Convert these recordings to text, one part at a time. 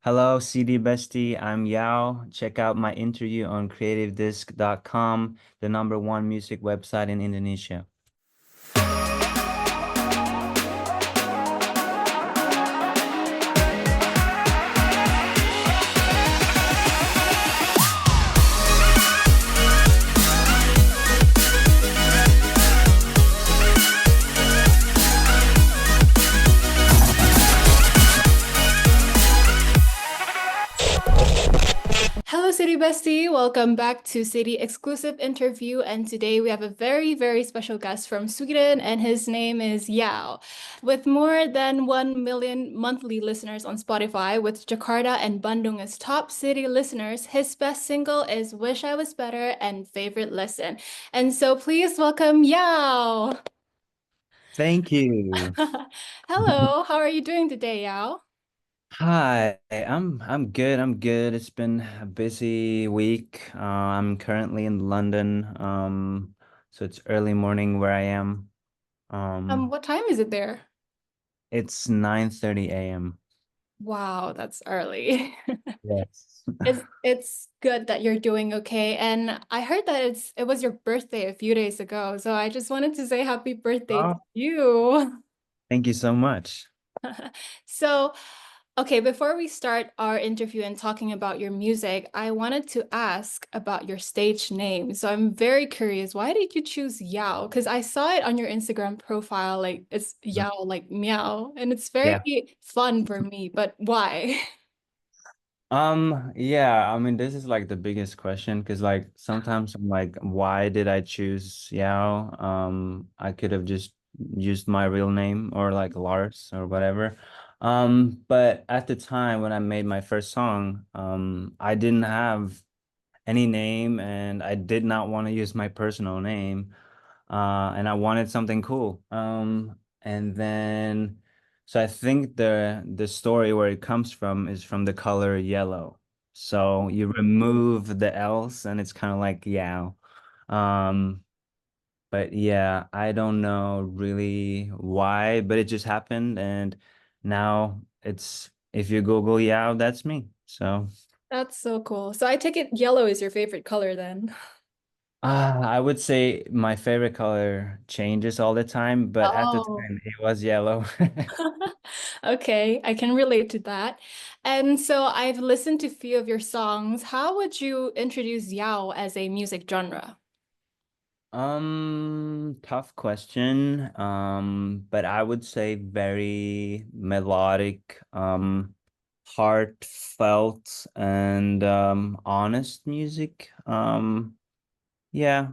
Hello, CD Bestie. I'm Yao. Check out my interview on CreativeDisc.com, the number one music website in Indonesia. Hello, City Bestie. Welcome back to City Exclusive Interview. And today we have a very, very special guest from Sweden, and his name is yaeow. With more than 1 million monthly listeners on Spotify, with Jakarta and Bandung as top city listeners, his best single is Wish I Was Better and Favorite Listen. And so please welcome yaeow. Thank you. Hello, how are you doing today, yaeow? Hi, I'm good. I'm good. It's been a busy week. I'm currently in London. So it's early morning where I am. Um, What time is it there? it's 9:30 a.m. Wow, that's early. Yes. It's good that you're doing okay. And I heard that it was your birthday a few days ago. So I just wanted to say happy birthday to Oh, you. thank you so much. So, okay, before we start our interview and talking about your music, I wanted to ask about your stage name. So I'm very curious, why did you choose yaeow? Because I saw it on your Instagram profile, like it's yaeow, like meow, and it's Yeah. very fun for me, but why? Yeah, I mean, this is like the biggest question because like sometimes I'm like, why did I choose Yao? I could have just used my real name or like Lars or whatever. But at the time when I made my first song, I didn't have any name and I did not want to use my personal name. And I wanted something cool. And then so I think the story where it comes from is from the color yellow. So you remove the else and it's kind of like yeah. Um, but yeah, I don't know really why, but it just happened and now it's if you Google yeah, that's me. So That's so cool. So I take it yellow is your favorite color then. I would say my favorite color changes all the time, but at the Oh, time it was yellow. okay. I can relate to that. And so I've listened to a few of your songs. How would you introduce yaeow as a music genre? Tough question. But I would say very melodic, heartfelt and honest music. Yeah.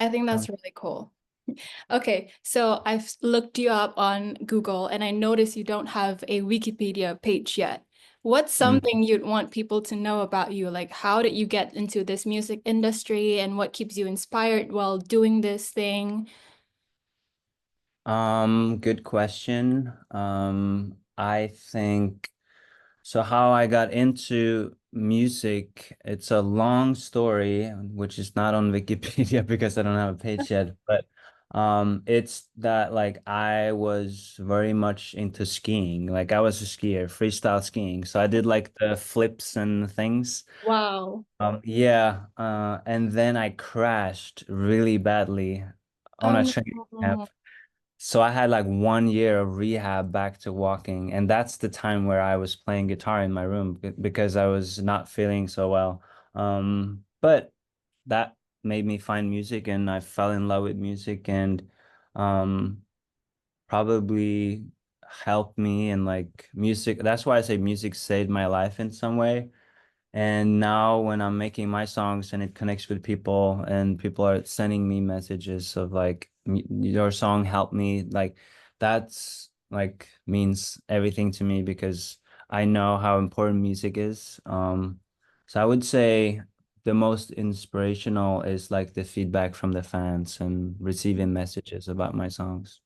I think Uh, that's really cool. Okay, so I've looked you up on Google and I noticed you don't have a Wikipedia page yet. What's mm. something you'd want people to know about you? Like, how did you get into this music industry and what keeps you inspired while doing this thing? Good question. I think so how I got into music, it's a long story, which is not on Wikipedia because I don't have a page yet, but it's that like I was very much into skiing. Like I was a skier, freestyle skiing. So I did like the flips and things. Wow. Yeah, and then I crashed really badly on Oh a training camp. no. So I had like 1 year of rehab back to walking, and that's the time where I was playing guitar in my room because I was not feeling so well. But that made me find music, and I fell in love with music, and um, probably helped me. And like music, that's why I say music saved my life in some way. And now when I'm making my songs and it connects with people and people are sending me messages of like your song helped me, like that's like means everything to me because I know how important music is. So I would say the most inspirational is like the feedback from the fans and receiving messages about my songs.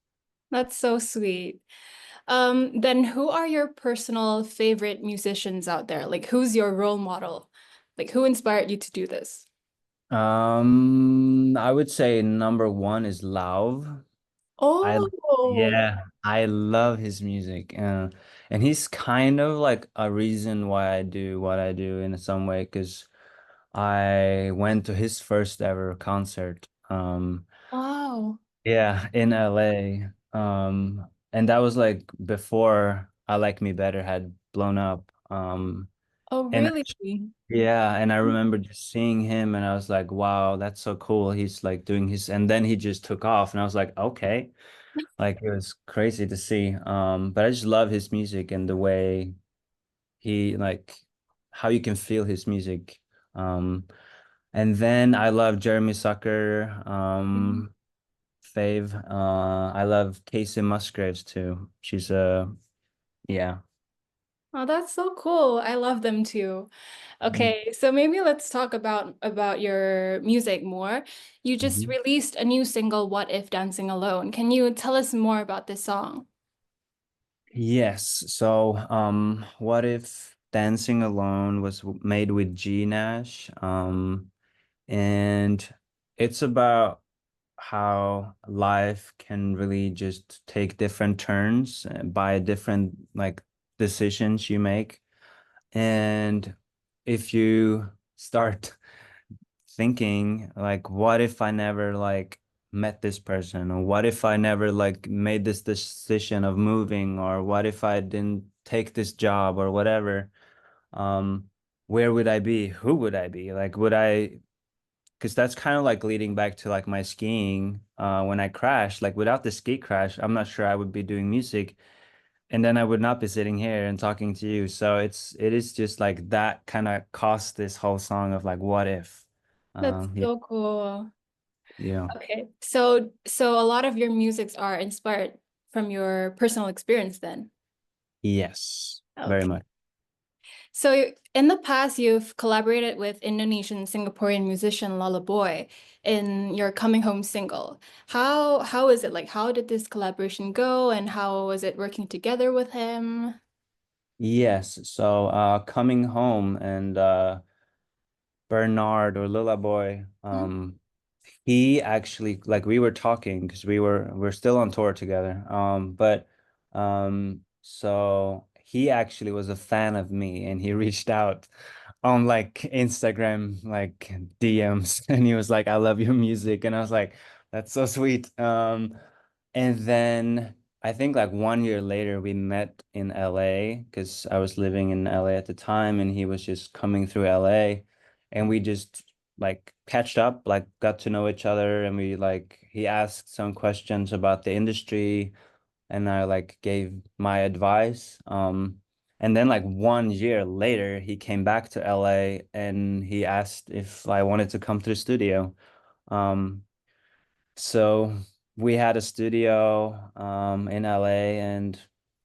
That's so sweet. Then who are your personal favorite musicians out there? Like, who's your role model? Like, who inspired you to do this? I would say number one is Lauv. I Oh, yeah, I love his music. And he's kind of like a reason why I do what I do in some way, because I went to his first ever concert. Wow. Yeah, in LA. And that was like before I Like Me Better had blown up. Oh, And really? yeah, and I remember just seeing him and I was like, wow, that's so cool. He's like doing his, and then he just took off and I was like, okay. Like it was crazy to see. But I just love his music and the way he like how you can feel his music. Um, and then I love Jeremy Sucker, fave. I love Casey Musgraves too. She's a yeah. Oh, that's so cool. I love them too. Mhm. Okay, so maybe let's talk about your music more. You just Mhm. released a new single, What If Dancing Alone. Can you tell us more about this song? Yes. So, what if Dancing Alone was made with G Nash? And it's about how life can really just take different turns by different like decisions you make. And if you start thinking like, what if I never like met this person, or what if I never like made this decision of moving, or what if I didn't take this job or whatever, um where would I be, who would I be, like would I, because that's kind of like leading back to like my skiing, when I crashed, like without the ski crash I'm not sure I would be doing music, and then I would not be sitting here and talking to you. So it is just like that kind of caused this whole song of like what if. That's Yeah, so cool. yeah. Okay, so a lot of your musics are inspired from your personal experience then. Yes, very Okay. much. So in the past, you've collaborated with Indonesian Singaporean musician Lala Boy in your Coming Home single. How is it like? How did this collaboration go, and how was it working together with him? Yes. So coming home and Bernard or Lilla Boy, he actually like we were talking because we're still on tour together. But so he actually was a fan of me and he reached out on like Instagram like DMs and he was like, I love your music. And I was like, that's so sweet. And then I think like 1 year later we met in LA because I was living in LA at the time and he was just coming through LA and we just like catched up, like got to know each other, and we like he asked some questions about the industry, and I like gave my advice. And then like 1 year later, he came back to LA and he asked if I wanted to come to the studio. Um, so we had a studio in LA, and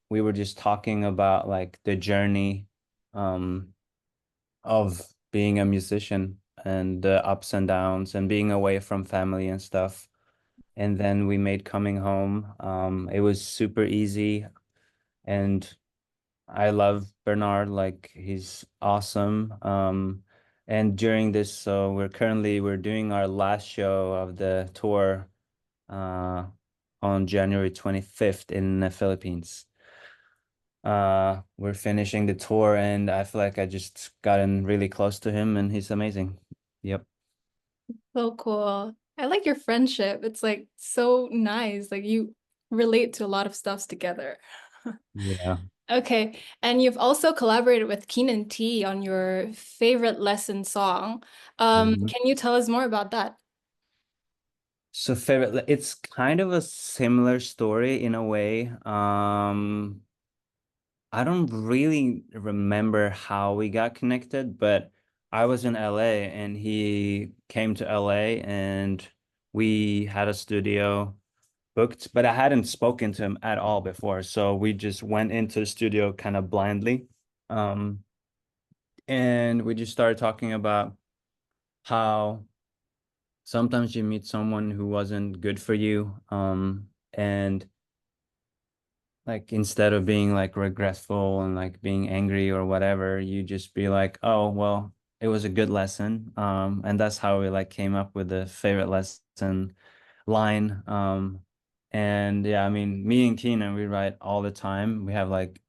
we were just talking about like the journey um of being a musician and the ups and downs and being away from family and stuff. And then we made Coming Home. It was super easy, and I love Bernard, like he's awesome. And during this, so we're doing our last show of the tour uh on January 25th in the Philippines. We're finishing the tour and I feel like I just gotten really close to him and he's amazing. Yep. So cool. I like your friendship. It's like so nice. Like you relate to a lot of stuffs together. Yeah. Okay, and you've also collaborated with Keenan T on your favorite lesson song. Mhm. Can you tell us more about that? So favorite, it's kind of a similar story in a way. I don't really remember how we got connected, but I was in LA and he came to LA and we had a studio booked, but I hadn't spoken to him at all before. So we just went into the studio kind of blindly. Um, and we just started talking about how sometimes you meet someone who wasn't good for you. And like instead of being like regretful and like being angry or whatever, you just be like, oh, well, it was a good lesson. And that's how we like came up with the favorite lesson line. And yeah, I mean, me and Keenan, we write all the time. We have like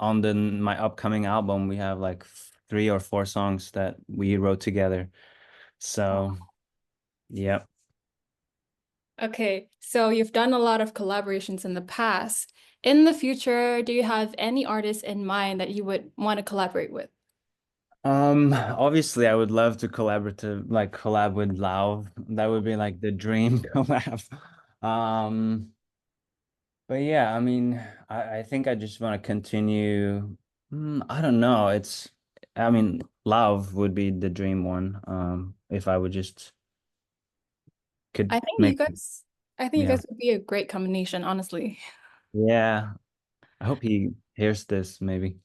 on the my upcoming album, we have like 3 or 4 songs that we wrote together. So, yep. Okay, so you've done a lot of collaborations in the past. In the future, do you have any artists in mind that you would want to collaborate with? Obviously I would love to collab with Lau. That would be like the dream collab. Um, but yeah, I mean, I think I just want to continue. I don't know. I mean, love would be the dream one. If I would just could I think you make, guys, I think you yeah, guys would be a great combination, honestly. yeah. I hope he hears this, maybe.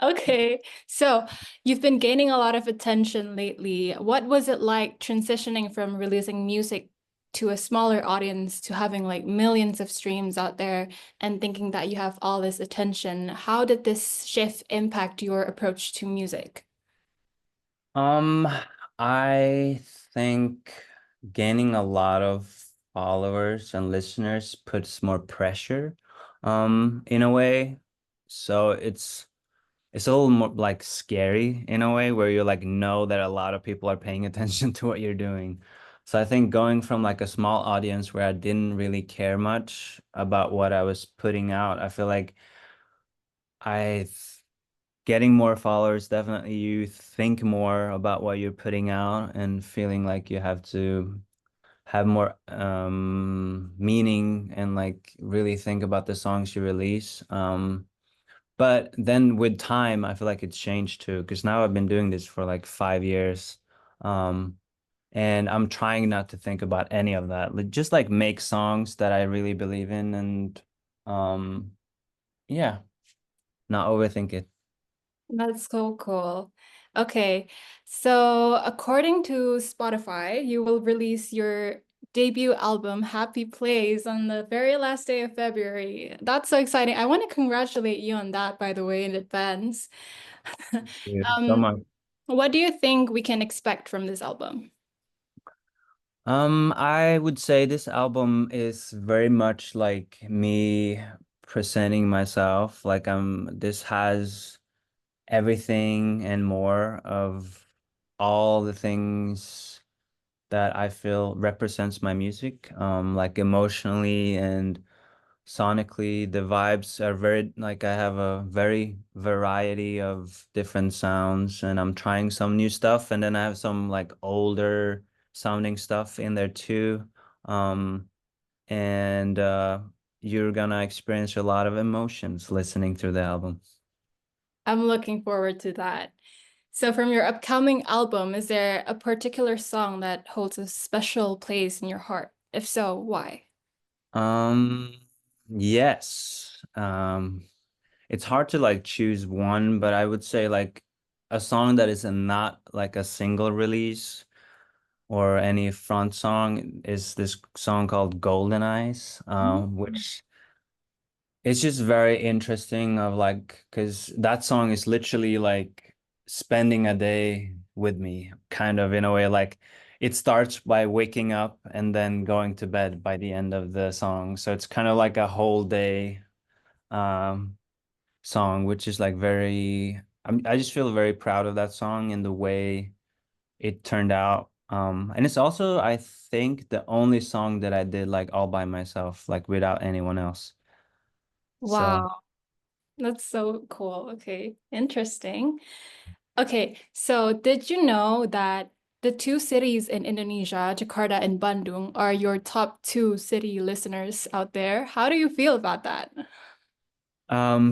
Okay, so you've been gaining a lot of attention lately. What was it like transitioning from releasing music to a smaller audience to having like millions of streams out there and thinking that you have all this attention? How did this shift impact your approach to music? Um, I think gaining a lot of followers and listeners puts more pressure, in a way. So it's a little more like scary in a way where you like know that a lot of people are paying attention to what you're doing. So I think going from like a small audience where I didn't really care much about what I was putting out, I feel like I getting more followers, definitely you think more about what you're putting out and feeling like you have to have more meaning and like really think about the songs you release. But then with time, I feel like it's changed too, because now I've been doing this for like 5 years. Um, and I'm trying not to think about any of that. Just like make songs that I really believe in and um, yeah, not overthink it. That's so cool. Okay, so according to Spotify, you will release your debut album, Happy Plays, on the very last day of February. That's so exciting. I want to congratulate you on that, by the way, in advance. Yeah, so Um, much. what do you think we can expect from this album? I would say this album is very much like me presenting myself. Like this has everything and more of all the things that I feel represents my music. Like emotionally and sonically, the vibes are very like I have a very variety of different sounds, and I'm trying some new stuff, and then I have some like older sounding stuff in there too. Um, and you're gonna experience a lot of emotions listening through the album. I'm looking forward to that. So, from your upcoming album, is there a particular song that holds a special place in your heart? If so, why? Um, yes. It's hard to like choose one, but I would say like a song that is not like a single release or any front song is this song called Golden Eyes, which it's just very interesting of like because that song is literally like spending a day with me, kind of in a way like it starts by waking up and then going to bed by the end of the song. So it's kind of like a whole day um song, which is like I just feel very proud of that song and the way it turned out. And it's also, I think, the only song that I did like all by myself, like without anyone else. So, Wow, that's so cool. Okay, interesting. Okay, so did you know that the two cities in Indonesia, Jakarta and Bandung, are your top two city listeners out there? How do you feel about that?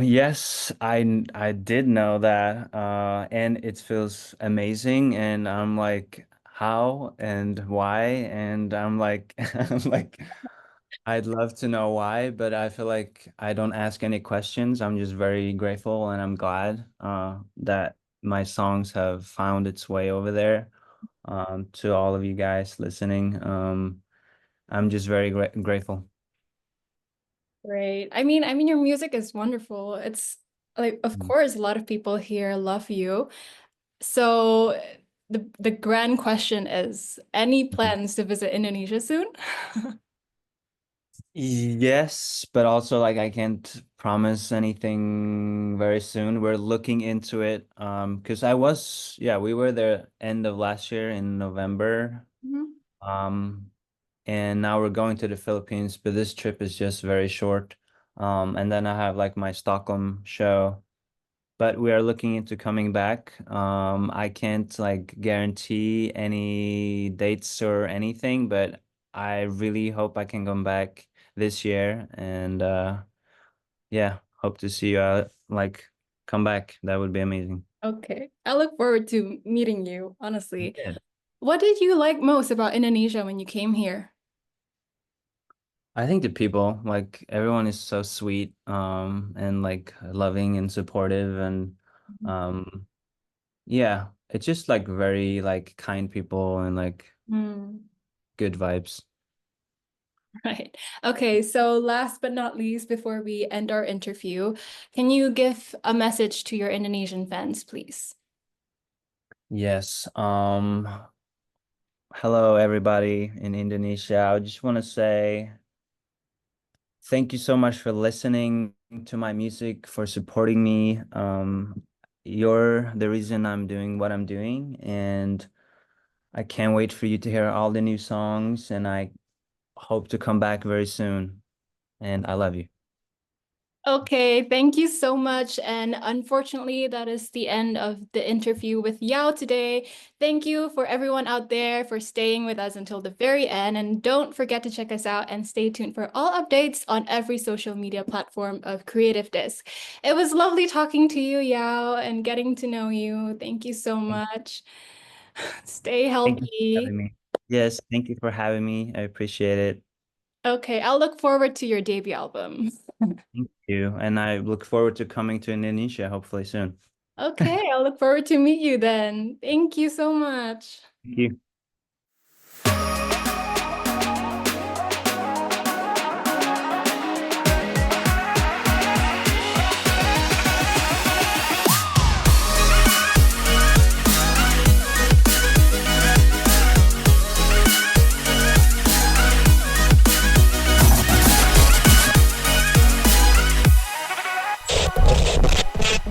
yes, I did know that, and it feels amazing, and I'm like, how and why? And I'm like, I'm like, I'd love to know why, but I feel like I don't ask any questions. I'm just very grateful and I'm glad that my songs have found its way over there to all of you guys listening. I'm just very grateful. Great. I mean, your music is wonderful. It's like, of Mm. course, a lot of people here love you. So the grand question is, any plans to visit Indonesia soon? Yes, but also like I can't promise anything very soon. We're looking into it. Because I was, yeah, we were there end of last year in November. Mhm. Um, and now we're going to the Philippines, but this trip is just very short. And then I have like my Stockholm show, but we are looking into coming back. I can't like guarantee any dates or anything, but I really hope I can come back this year and yeah, hope to see you like come back. That would be amazing. Okay. I look forward to meeting you, honestly. Yeah. What did you like most about Indonesia when you came here? I think the people, like everyone is so sweet, and like loving and supportive and um yeah, it's just like very like kind people and like Hmm. good vibes. Right. Okay, so last but not least, before we end our interview, can you give a message to your Indonesian fans, please? Yes. Hello everybody in Indonesia. I just want to say thank you so much for listening to my music, for supporting me. You're the reason I'm doing what I'm doing, and I can't wait for you to hear all the new songs, and I hope to come back very soon. And I love you. Okay, thank you so much. And unfortunately, that is the end of the interview with Yao today. Thank you for everyone out there for staying with us until the very end. And don't forget to check us out and stay tuned for all updates on every social media platform of Creative Disc. It was lovely talking to you, Yao, and getting to know you. Thank you so Thank much. Stay thank you for healthy. having me. Yes, thank you for having me. I appreciate it. Okay, I'll look forward to your debut album. Thank you. And I look forward to coming to Indonesia hopefully soon. Okay, I'll look forward to meet you then. Thank you so much. Thank you.